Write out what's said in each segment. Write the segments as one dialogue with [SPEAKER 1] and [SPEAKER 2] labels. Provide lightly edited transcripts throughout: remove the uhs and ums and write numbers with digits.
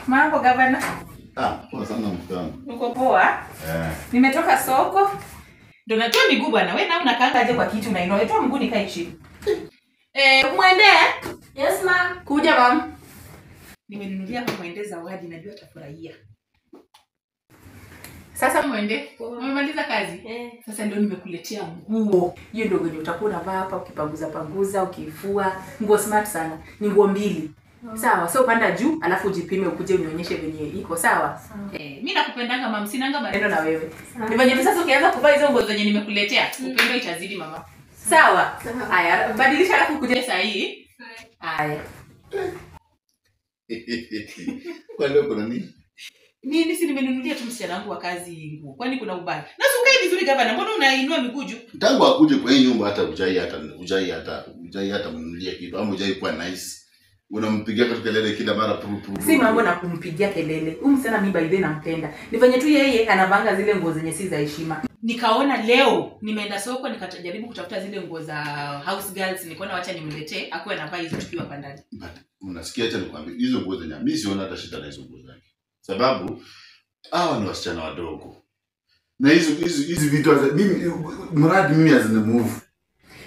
[SPEAKER 1] Mambo gavana?
[SPEAKER 2] Poa sana mkutano.
[SPEAKER 1] Uko poa? Nimetoka soko. Ndio natoa miguu bwana. Wewe na unakaanga aje kwa kitu unainua? Toa mguu nikae chini. Mwende?
[SPEAKER 3] Yes ma.
[SPEAKER 1] Kuja mama. Nimenunulia kwa Mwende zawadi, najua atafurahia. Sasa Mwende, umemaliza kazi? Sasa ndio nimekuletea nguo. Hiyo ndio yenye utakuwa unavaa hapa ukipanguza, ukifua. Nguo smart sana. Ni nguo mbili. Sawa, so panda juu, alafu ujipime ukuje unionyeshe venye iko, sawa? Mimi nakupendanga mama, sinanga maneno na wewe. Ni venye sasa ukianza kuvaa hizo nguo zenye nimekuletea, upendo itazidi mama. Sawa? Haya, badilisha alafu kuje saa hii. Haya.
[SPEAKER 2] Kwa leo kuna nini?
[SPEAKER 1] Nini si nimenunulia tu msichana wangu wa kazi nguo. Kwani kuna ubaya? Na sukai vizuri gavana, mbona unainua miguu juu?
[SPEAKER 2] Tangu akuje kwa hii nyumba hata hujai hata mnunulia kitu, ama hujai kuwa nice. Unampigia kwa kelele kila mara
[SPEAKER 1] Si mambo na kumpigia kelele. Huyu msichana mimi by the nampenda. Nifanye tu yeye anavanga zile nguo zenye si za heshima. Nikaona leo nimeenda soko nikajaribu kutafuta zile nguo za house girls, nikaona wacha nimletee akuwe anavaa hizo tukiwa hapa ndani.
[SPEAKER 2] Unasikia, acha nikwambie, hizo nguo zenye mimi siona hata shida na hizo nguo zake. Sababu hawa ni wasichana wadogo. Na hizi vitu mimi mradi mimi azina move.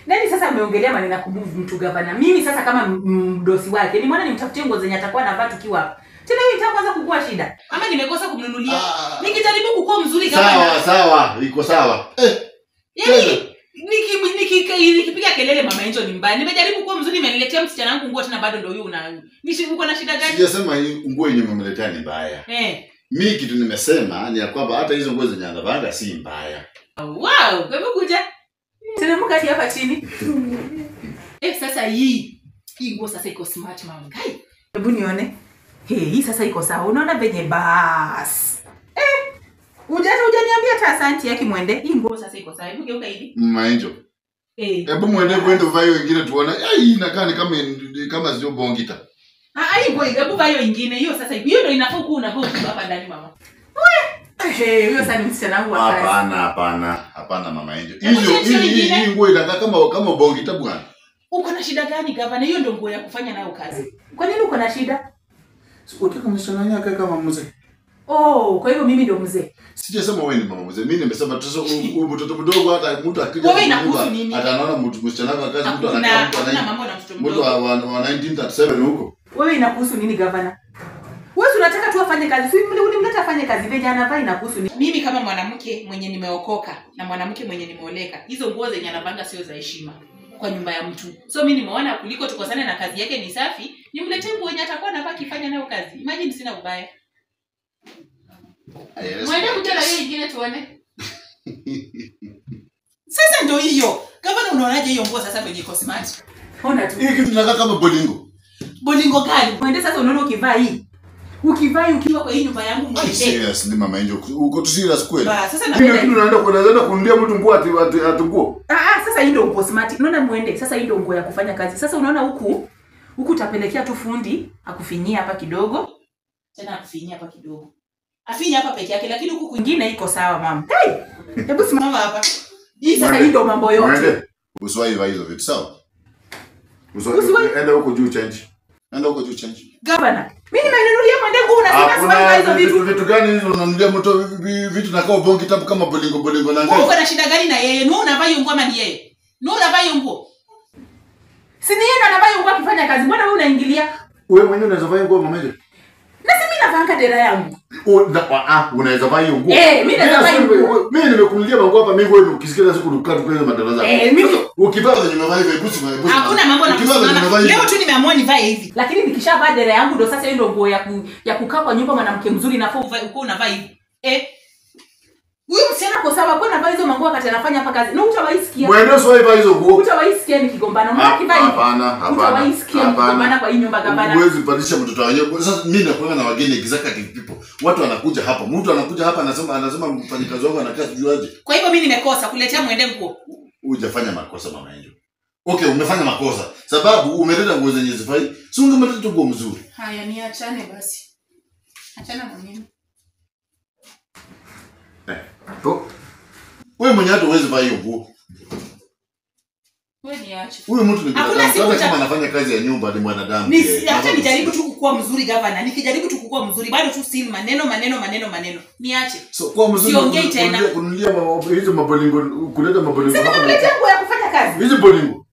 [SPEAKER 1] Nani sasa ameongelea maneno ya kumove mtu gavana? Mimi sasa kama mdosi wake, nimeona nimtafutie nguo zenye atakuwa anavaa tukiwa. Tena hivi nitaanza kukua shida. Ama nimekosa kumnunulia. Nikijaribu kukua mzuri gavana.
[SPEAKER 2] Sawa, iko sawa.
[SPEAKER 1] Yaani nikipiga kelele mama Angel ni mbaya. Nimejaribu kuwa mzuri, nimeniletea msichana wangu nguo tena bado ndio huyo una. Uko na shida gani?
[SPEAKER 2] Sijasema hii nguo yenye umemletea ni mbaya. Mimi kitu nimesema ni ya kwamba hata hizo nguo zenye anavanga si mbaya.
[SPEAKER 1] Wow, kwa hivyo kuja. Teremka hapa chini. Sasa hii nguo sasa iko smart mama. Hai. Hebu nione. Hii sasa iko sawa. Unaona venye bas. Hujaniambia hata asante yake Mwende. Hii nguo sasa iko sawa. Hebu geuka hivi.
[SPEAKER 2] Angel. Hebu Mwende kwenda vayo wengine tuone. Hii inakaa ni kama sio bongita.
[SPEAKER 1] Hii nguo hebu vayo nyingine. Hiyo sasa hiyo ndio inafaa kuwa unavaa hapa ndani mama. Huyo sasa ni msichana wangu wa kazi.
[SPEAKER 2] Hapana mama Angel. Hii nguo inakaa kama bongita bwana.
[SPEAKER 1] Uko na shida gani gavana? Hiyo ndio nguo ya kufanya nayo kazi. Kwa nini uko na shida?
[SPEAKER 2] Unataka msichana yake kama mzee.
[SPEAKER 1] Kwa hivyo mimi ndio mzee.
[SPEAKER 2] Sijasema wewe ni mama mzee. Mimi nimesema tu mtoto mdogo, hata mtu akija ataona mtu msichana wa kazi, mtu anakaa mtu wa 1937 huko.
[SPEAKER 1] Wewe inakuhusu nini gavana? Wewe unataka tu afanye kazi. Ulimleta afanye kazi. Vijana anavaa inakuhusu nini? Mimi kama mwanamke mwenye nimeokoka na mwanamke mwenye nimeoleka, hizo nguo zenye anavanga sio za heshima kwa nyumba ya mtu. So mimi nimeona kuliko tukosane na kazi yake ni safi, nimletee nguo yenye atakuwa anavaa kifanya nayo kazi. Imagine sina ubaya. Mwende kutana yeye nyingine tuone. Sasa ndio hiyo. Gavana unaonaje hiyo nguo sasa kwenye cosmetics? Ona tu.
[SPEAKER 2] Hii kitu inakaa kama bolingo.
[SPEAKER 1] Bolingo gani? Mwende sasa unaona ukivaa hii. Ukiwa kwa hii nyumba yangu Mwende.
[SPEAKER 2] Serious ni mama Angel. Uko tu serious kweli?
[SPEAKER 1] Sasa
[SPEAKER 2] na mimi unaenda kununulia mtu nguo atukuo.
[SPEAKER 1] Sasa hii ndio nguo smart. Unaona Mwende, sasa hii ndio nguo ya kufanya kazi. Sasa unaona huku utapelekea tu fundi akufinyia hapa kidogo. Tena akufinyia hapa kidogo. Afinya hapa peke yake, lakini huku kwingine iko sawa mama. Hebu simama hapa. Hii sasa hii ndio mambo yote.
[SPEAKER 2] Mwende. Usiwahi hizo vitu sawa? Usiwahi enda huko juu change.
[SPEAKER 1] Gavana, mimi nimenunulia Mwende nguo unasema siwahi hizo vitu.
[SPEAKER 2] Vitu gani hizo unanunulia mtu vitu na kwa bongi tabu kama bolingo na ngani?
[SPEAKER 1] Uko na shida gani na yeye? Ni unavaa hiyo nguo ama ni yeye? Ni unavaa hiyo nguo? Si ni yeye anavaa hiyo nguo akifanya kazi. Mbona wewe unaingilia?
[SPEAKER 2] Wewe mwenyewe unaweza vaa nguo mama Angel?
[SPEAKER 1] Na si mimi navanga dera yangu.
[SPEAKER 2] Unaweza vaa hiyo nguo.
[SPEAKER 1] Mimi naweza vaa hiyo nguo.
[SPEAKER 2] Mimi nimekunulia manguo hapa, mimi wewe ukisikia siku dukani kwa madara zako.
[SPEAKER 1] Mimi
[SPEAKER 2] ukivaa venye umevaa hivyo ibusi.
[SPEAKER 1] Hakuna mambo na kusimama. Leo tu nimeamua nivae hivi. Lakini nikishavaa dera yangu ndo sasa hiyo ndio nguo ya kukaa kwa nyumba mwanamke mzuri nafaa uko unavaa hivi. Huyu msichana kwa sababu kwa navaa hizo manguo wakati anafanya hapa kazi. Na utawaisikia.
[SPEAKER 2] Mwende sio hivyo hizo nguo.
[SPEAKER 1] Utawaisikia nikigombana. Mbona kivaa hivi?
[SPEAKER 2] Hapana.
[SPEAKER 1] Utawaisikia nikigombana kwa hii nyumba gavana.
[SPEAKER 2] Huwezi pandisha mtoto wangu. Sasa mimi nakuwa na wageni executive people. Watu wanakuja hapa. Mtu anakuja hapa anasema mfanyikazi wangu anakaa sijuaje. Kwa
[SPEAKER 1] hivyo mimi nimekosa kuletea Mwende nguo.
[SPEAKER 2] Hujafanya makosa mama Angel. Okay, umefanya makosa. Sababu umeleta nguo zenye zifai. Si ungemeleta nguo mzuri.
[SPEAKER 1] Haya niachane basi. Achana na mimi.
[SPEAKER 2] Wewe mwenyewe hata uweze vaa hiyo nguo.
[SPEAKER 1] Wewe niache.
[SPEAKER 2] Huyu mtu ni binadamu, kama anafanya kazi ya nyumba ni mwanadamu.
[SPEAKER 1] Acha nijaribu tu kukua mzuri governor. Nikijaribu tu kukua mzuri bado tu si maneno. Niache.
[SPEAKER 2] So kwa mzuri
[SPEAKER 1] siongei tena.
[SPEAKER 2] Kunulia hizo mabolingo, kuleta mabolingo
[SPEAKER 1] hapa. Sasa kuleta nguo ya kufanya kazi.
[SPEAKER 2] Hizo bolingo.